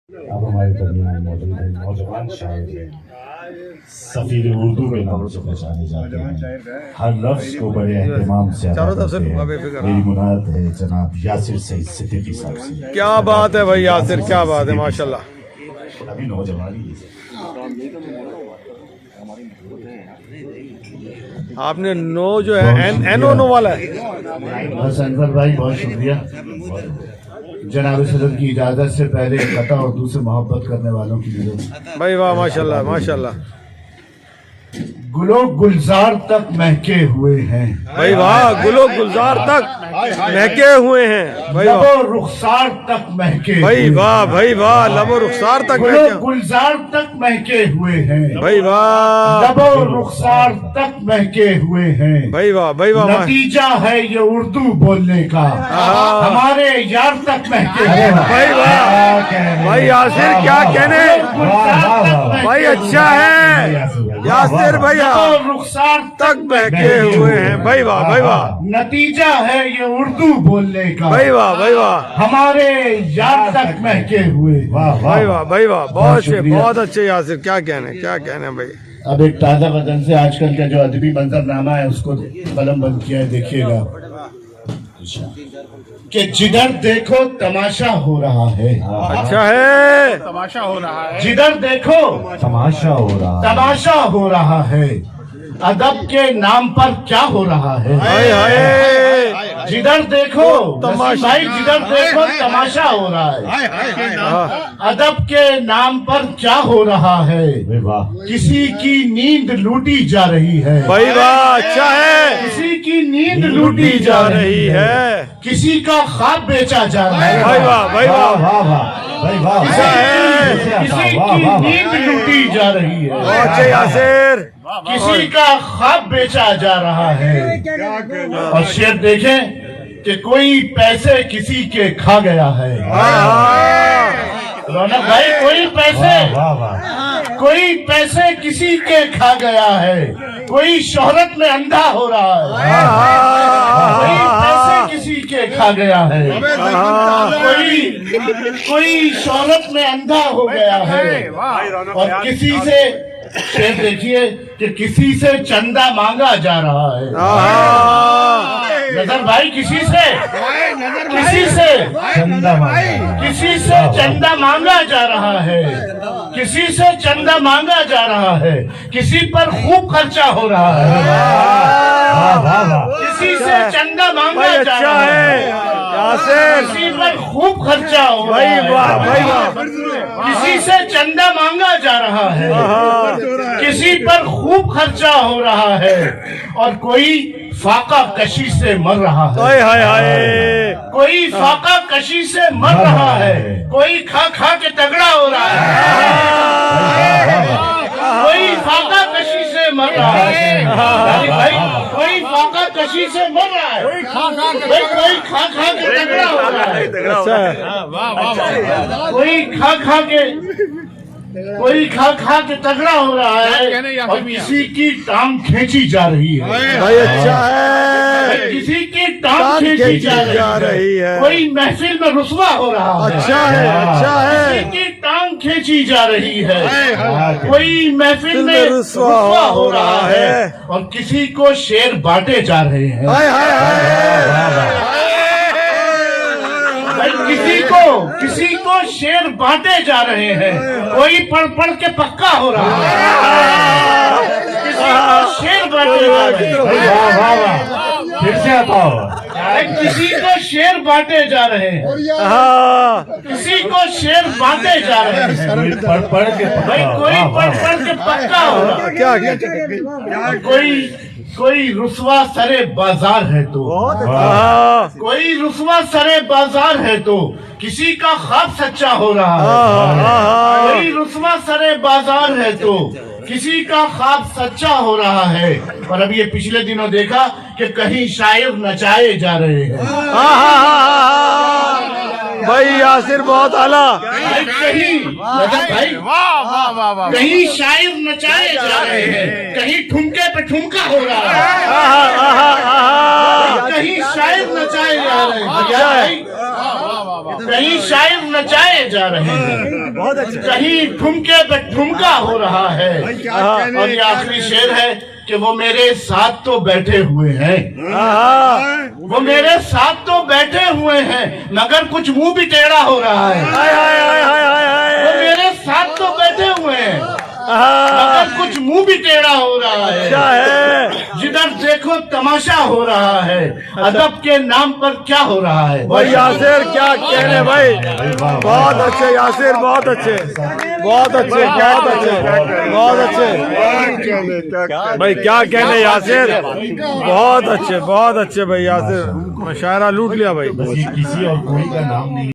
अब हमारे दरमियान मौजूद है नौजवान शायर हैं, सफीर उर्दू के नाम से पहचाने जाते हैं, हर लफ्ज को बड़े एहतमाम से अदा करते हैं। मेरी मुनाद है जनाब यासिर सईद सिद्दीकी साहब से। क्या बात है भाई यासिर, क्या बात है, माशाल्लाह। अभी नौजवानी आपने नो जो है एनो नो वाला है। बस अनवर भाई बहुत शुक्रिया। जनाब सदर की इजाजत से पहले कता उर्दू से मोहब्बत करने वालों की नजर भाई वाह, माशाल्लाह माशाल्लाह। गुलो गुलजार तक महके हुए हैं, भाई वाह, गुलो गुलजार तक महके हुए हैं। भाई वाह, लबो रुखसार तक महके भाई हुए वाह, भाई वाह, लबो रुखसार तक गुलो महके। गुलजार तक महके हुए हैं, भाई वाह, लबो रुखसार तक महके हुए हैं। भाई वाह, भाई वाह, नतीजा है ये उर्दू बोलने का, हमारे यार तक महके हुए हैं। भाई वाह, भाई यासिर क्या कहने, भाई अच्छा है यासिर भाई, रुखसार तक महके हुए हैं। भाई वाह, भाई वाह, नतीजा है ये उर्दू बोलने का, भाई वाह, भाई वाह, हमारे यार तक महके हुए। भाई वाह, भाई वाह, बहुत अच्छे, बहुत अच्छे यासिर, क्या कहने, क्या कहने भाई। अब एक ताजा वतन से आजकल का जो अदबी मंजरनामा है उसको कलम बंद किया है, देखिएगा कि जिधर देखो तमाशा हो रहा है। अच्छा है, तमाशा हो रहा है, जिधर देखो तमाशा हो रहा है, तमाशा हो रहा है, अदब के नाम पर क्या हो रहा है। हाय हाय, जिधर देखो तमाशा, भाई जिधर देखो तमाशा हो रहा है, अदब के नाम पर क्या हो रहा है। वाह, किसी की नींद लूटी जा रही है, भाई वाह, अच्छा है, किसी की नींद लूटी जा रही है। किसी का ख्वाब बेचा जा रहा है। भाई वाह, भाई वाह, वाह वाह भाई वाह, अच्छा है, किसी की नींद लूटी जा रही है, बहुत अच्छे यासिर। किसी का ख्वाब बेचा जा रहा है। और शेर देखें कि कोई पैसे किसी के खा गया है। रौनक भाई, कोई पैसे, वाह वाह, कोई पैसे किसी के खा गया है, कोई शोहरत में अंधा हो रहा है, कोई पैसे किसी के खा गया है, कोई शोहरत में अंधा हो गया है। और किसी से शेर देखिए कि किसी से चंदा मांगा जा रहा है। नजर भाई, किसी से चंदा मांगा, किसी से चंदा मांगा जा रहा है, किसी से चंदा मांगा जा रहा है, किसी पर खूब खर्चा हो रहा है। वाह वाह वाह, किसी से चंदा मांगा भाई जा अच्छा रहा है है, यासिर। किसी पर खूब खर्चा हो रहा भाई है। वाह, भाई वाह, किसी से चंदा मांगा जा रहा है, किसी पर खूब खर्चा हो रहा है, और कोई फाका कशी से मर रहा है। हाय हाय हाय, कोई फाका कशी से मर रहा है, कोई खा खा के तगड़ा हो रहा है, कोई फाका कशी से मर रहा है। भाई कोई फाका कशी से मर रहा है, कोई खा खा के तगड़ा हो रहा है, अच्छा है, कोई खा खा के तगड़ा हो रहा है, और किसी की टांग खींची जा रही है। भाई अच्छा है, किसी की टांग खींची जा रही है, कोई महफिल में रुसवा हो रहा है। अच्छा है, अच्छा है, किसी की टांग खींची जा रही है, कोई महफिल में रुसवा रुसवा हो रहा है, और किसी को शेर बांटे जा रहे हैं। हाय हाय हाय, भाई किसी को शेर बांटे जा रहे हैं, कोई पढ़ पढ़ के पक्का हो रहा है, किसी को शेर बांटे जा रहे हैं। वाह वाह वाह, फिर से बताओ, किसी को शेर बांटे जा रहे हैं, किसी को शेर बांटे जा रहे हैं। पढ़ पढ़ के भाई कोई पढ़ पढ़ के पक्का हो रहा है। क्या क्या, कोई रुसवा सरे बाजार है तो, कोई रुसवा सरे बाजार है तो, किसी का ख्वाब सच्चा हो रहा है। कोई रुसवा सरे बाजार है तो, किसी का ख्वाब सच्चा हो रहा है। और अब ये पिछले दिनों देखा कि कहीं शायर नचाए जा रहे हैं। भाई यासिर बहुत आला, कहीं कहीं शायर नचाए जा रहे हैं, कहीं ठुमके पे ठुमका हो रहा है, कहीं शायर नचाए जा रहे हैं। कहीं शायर नचाए जा रहे हैं, बहुत अच्छे कहीं ठुमके पे ठुमका हो रहा है। और ये आखिरी शेर है कि वो मेरे साथ तो बैठे हुए हैं, वो मेरे साथ तो बैठे हुए हैं, मगर कुछ मुंह भी टेढ़ा हो रहा है। वो मेरे साथ तो बैठे हुए हैं, मगर कुछ मुंह भी टेढ़ा हो रहा है। जिधर देखो तमाशा हो रहा है, अदब के नाम पर क्या हो रहा है। भाई यासिर क्या कहने भाई, बहुत अच्छे यासिर, बहुत अच्छे, बहुत अच्छे, बहुत अच्छे, बहुत अच्छे भाई, क्या कहने यासिर, बहुत अच्छे भाई यासिर, शायरा लूट लिया भाई। किसी और कोई का नाम नहीं